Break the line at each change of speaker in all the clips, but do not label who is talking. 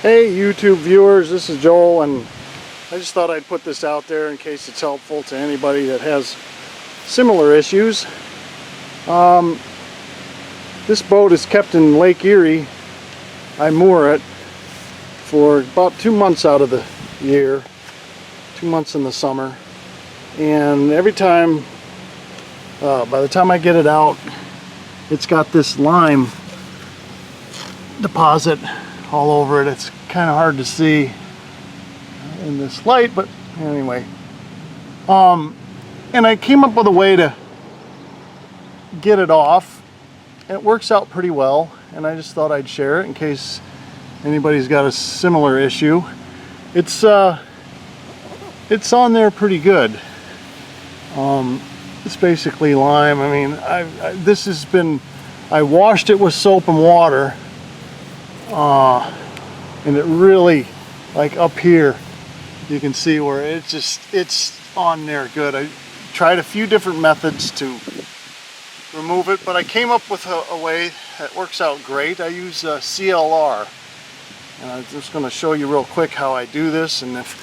Hey YouTube viewers, this is Joel, and I just thought I'd put this out there in case it's helpful to anybody that has similar issues. This boat is kept in Lake Erie. I moor it for about 2 months out of the year, 2 months in the summer, and every time, by the time I get it out, it's got this lime deposit all over it. It's kind of hard to see in this light, but anyway, and I came up with a way to get it off. It works out pretty well, and I just thought I'd share it in case anybody's got a similar issue. It's on there pretty good. It's basically lime. I mean, I washed it with soap and water, and it really, like up here, you can see where it's on there good. I tried a few different methods to remove it, but I came up with a way that works out great. I use CLR, and I'm just going to show you real quick how I do this, and if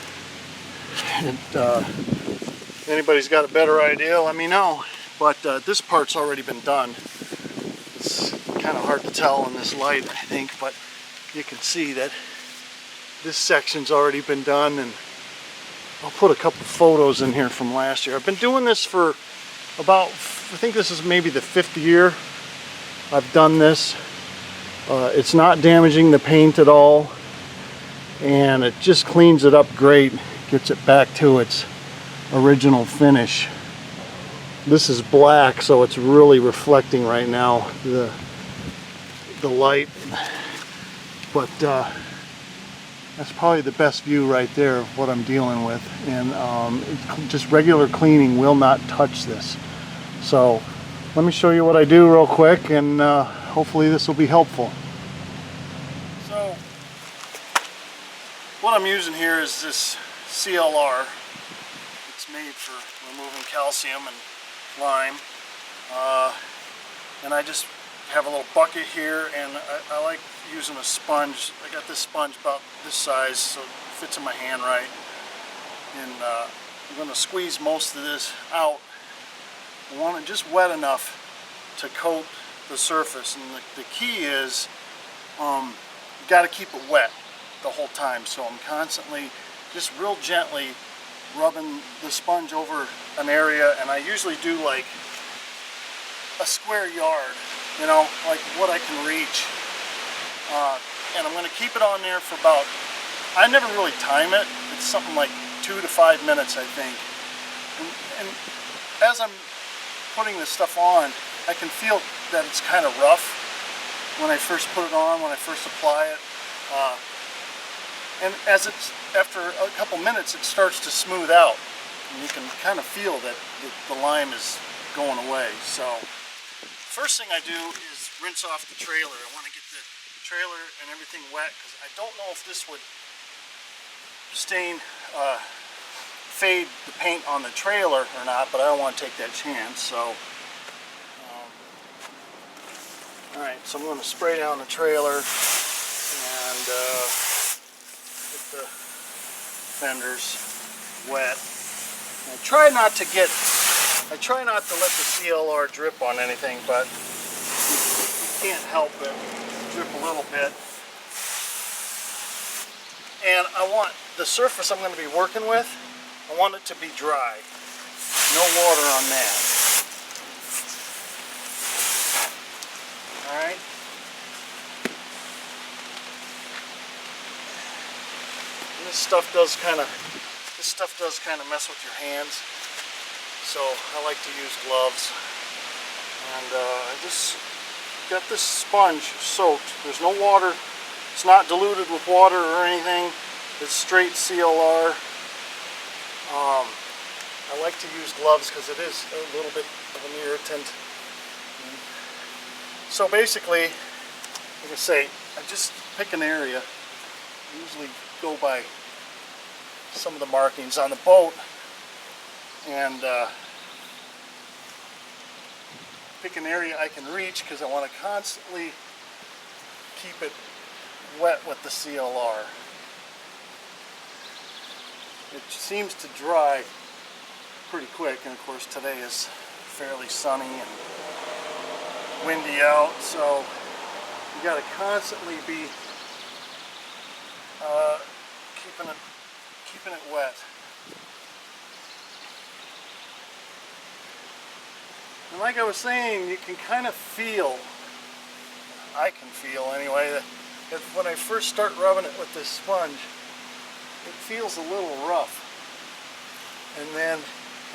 anybody's got a better idea, let me know. But this part's already been done. It's kind of hard to tell in this light, I think, but you can see that this section's already been done, and I'll put a couple photos in here from last year. I've been doing this for about, I think this is maybe the 5th year I've done this. It's not damaging the paint at all, and it just cleans it up great, gets it back to its original finish. This is black, so it's really reflecting right now, the light, but that's probably the best view right there of what I'm dealing with, and just regular cleaning will not touch this. So let me show you what I do real quick, and hopefully this will be helpful. So what I'm using here is this CLR. It's made for removing calcium and lime, and I just have a little bucket here, and I like using a sponge. I got this sponge about this size, so it fits in my hand right, and I'm going to squeeze most of this out. I want it just wet enough to coat the surface, and the key is you got to keep it wet the whole time, so I'm constantly just real gently rubbing the sponge over an area, and I usually do like a square yard, you know, like what I can reach, and I'm going to keep it on there for about, I never really time it, it's something like 2 to 5 minutes, I think, and as I'm putting this stuff on, I can feel that it's kind of rough when I first put it on, when I first apply it, and as it's, after a couple minutes, it starts to smooth out, and you can kind of feel that the lime is going away. So first thing I do is rinse off the trailer. I want to get the trailer and everything wet, because I don't know if this would fade the paint on the trailer or not, but I don't want to take that chance. So alright, so I'm going to spray down the trailer and get the fenders wet. I try not to let the CLR drip on anything, but you can't help it drip a little bit. And I want the surface I'm going to be working with, I want it to be dry. No water on that. Alright. This stuff does kind of mess with your hands, so I like to use gloves. And I just got this sponge soaked. There's no water. It's not diluted with water or anything. It's straight CLR. I like to use gloves because it is a little bit of an irritant. So basically, like I say, I just pick an area. I usually go by some of the markings on the boat, and pick an area I can reach, because I want to constantly keep it wet with the CLR. It seems to dry pretty quick, and of course today is fairly sunny and windy out, so you got to constantly be keeping it wet. And like I was saying, you can kind of feel, I can feel anyway, that when I first start rubbing it with this sponge, it feels a little rough. And then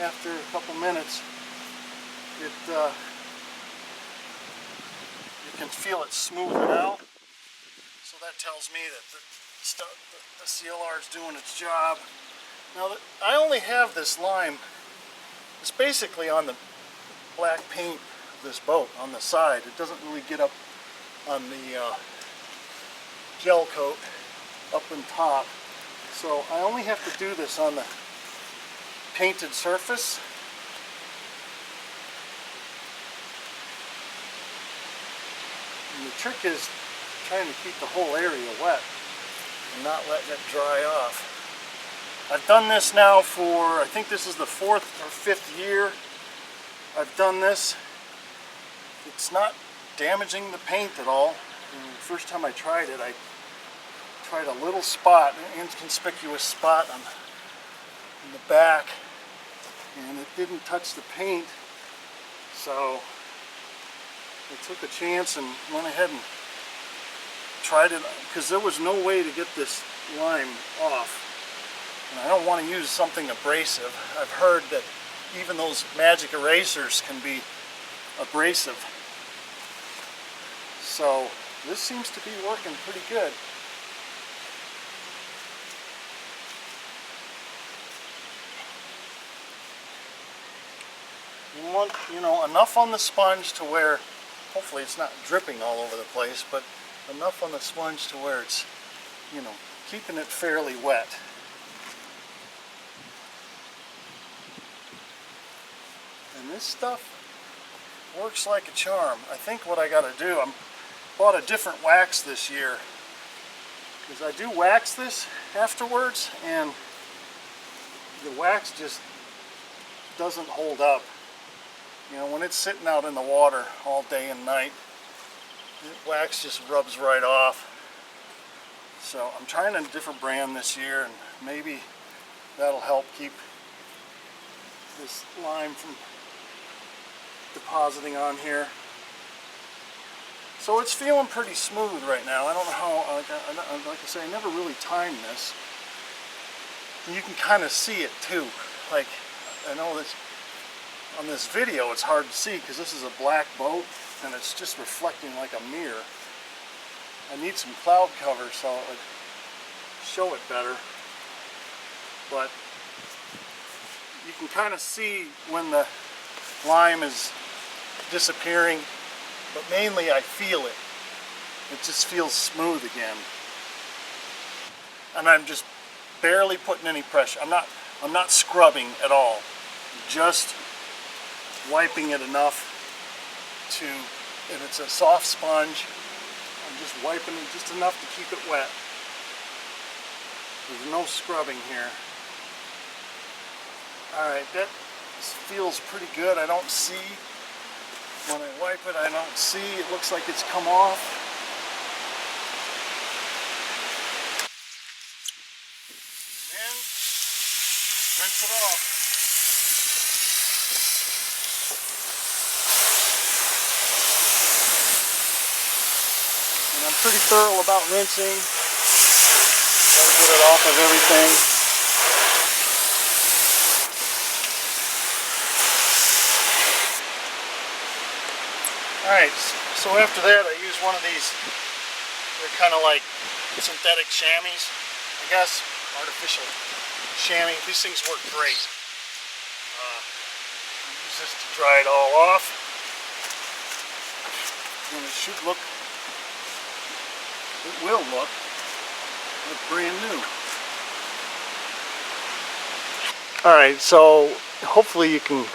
after a couple minutes, you can feel it smoothing out. So that tells me that the CLR is doing its job. Now, I only have this lime. It's basically on the black paint of this boat on the side. It doesn't really get up on the gel coat up on top. So I only have to do this on the painted surface. And the trick is trying to keep the whole area wet and not letting it dry off. I've done this now for, I think this is the 4th or 5th year I've done this. It's not damaging the paint at all. And the first time I tried it, I tried a little spot, an inconspicuous spot on the back, and it didn't touch the paint. So I took a chance and went ahead and tried it, because there was no way to get this lime off. And I don't want to use something abrasive. I've heard that even those magic erasers can be abrasive. So this seems to be working pretty good. You want, enough on the sponge to where, hopefully it's not dripping all over the place, but enough on the sponge to where it's, keeping it fairly wet. And this stuff works like a charm. I think what I got to do, I bought a different wax this year, because I do wax this afterwards, and the wax just doesn't hold up. When it's sitting out in the water all day and night, the wax just rubs right off. So I'm trying a different brand this year, and maybe that'll help keep this lime from depositing on here. So it's feeling pretty smooth right now. I don't know how, like I say, I never really timed this. And you can kind of see it too. Like, I know this on this video it's hard to see because this is a black boat and it's just reflecting like a mirror. I need some cloud cover so it would show it better. But you can kind of see when the lime is disappearing, but mainly I feel it. It just feels smooth again. And I'm just barely putting any pressure. I'm not scrubbing at all. Just wiping it enough to, if it's a soft sponge, I'm just wiping it just enough to keep it wet. There's no scrubbing here. Alright, that feels pretty good. I don't see, when I wipe it, I don't see, it looks like it's come off. And then, just rinse it off. And I'm pretty thorough about rinsing. Gotta get it off of everything. Alright, so after that I use one of these, they're kind of like synthetic chamois, I guess, artificial chamois. These things work great. Use this to dry it all off. And it should look, it will look brand new. Alright, so hopefully you can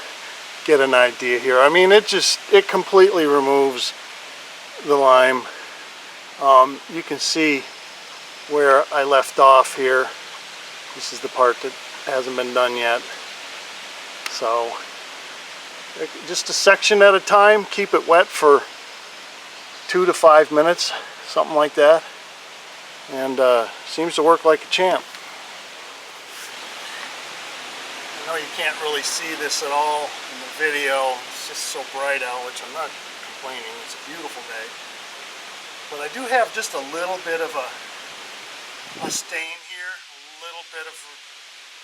get an idea here. I mean, it completely removes the lime. You can see where I left off here. This is the part that hasn't been done yet. So just a section at a time, keep it wet for 2 to 5 minutes, something like that, and seems to work like a champ. I know you can't really see this at all in the video, it's just so bright out, which I'm not complaining, it's a beautiful day. But I do have just a little bit of a stain here, a little bit of,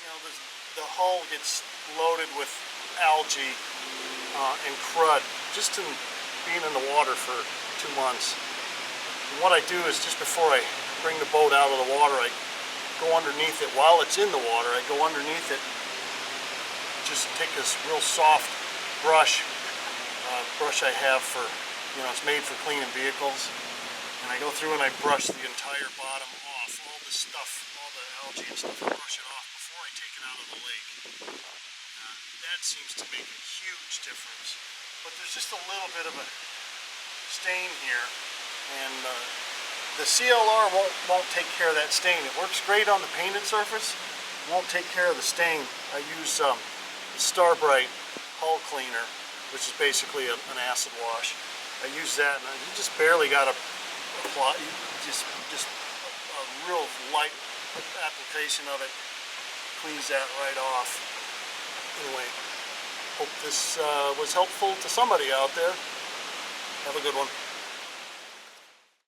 you know, the hull gets loaded with algae and crud just in being in the water for 2 months. And what I do is just before I bring the boat out of the water, I go underneath it. While it's in the water, I go underneath it, just take this real soft brush I have for, you know, it's made for cleaning vehicles, and I go through and I brush the entire bottom off, all this stuff, all the algae and stuff, I brush it off before I take it out of the lake. That seems to make a huge difference. But there's just a little bit of a stain here, and the CLR won't take care of that stain. It works great on the painted surface, won't take care of the stain. I use Star Bright hull cleaner, which is basically an acid wash. I use that, and you just barely got to apply, just a real light application of it cleans that right off. Anyway, hope this was helpful to somebody out there. Have a good one.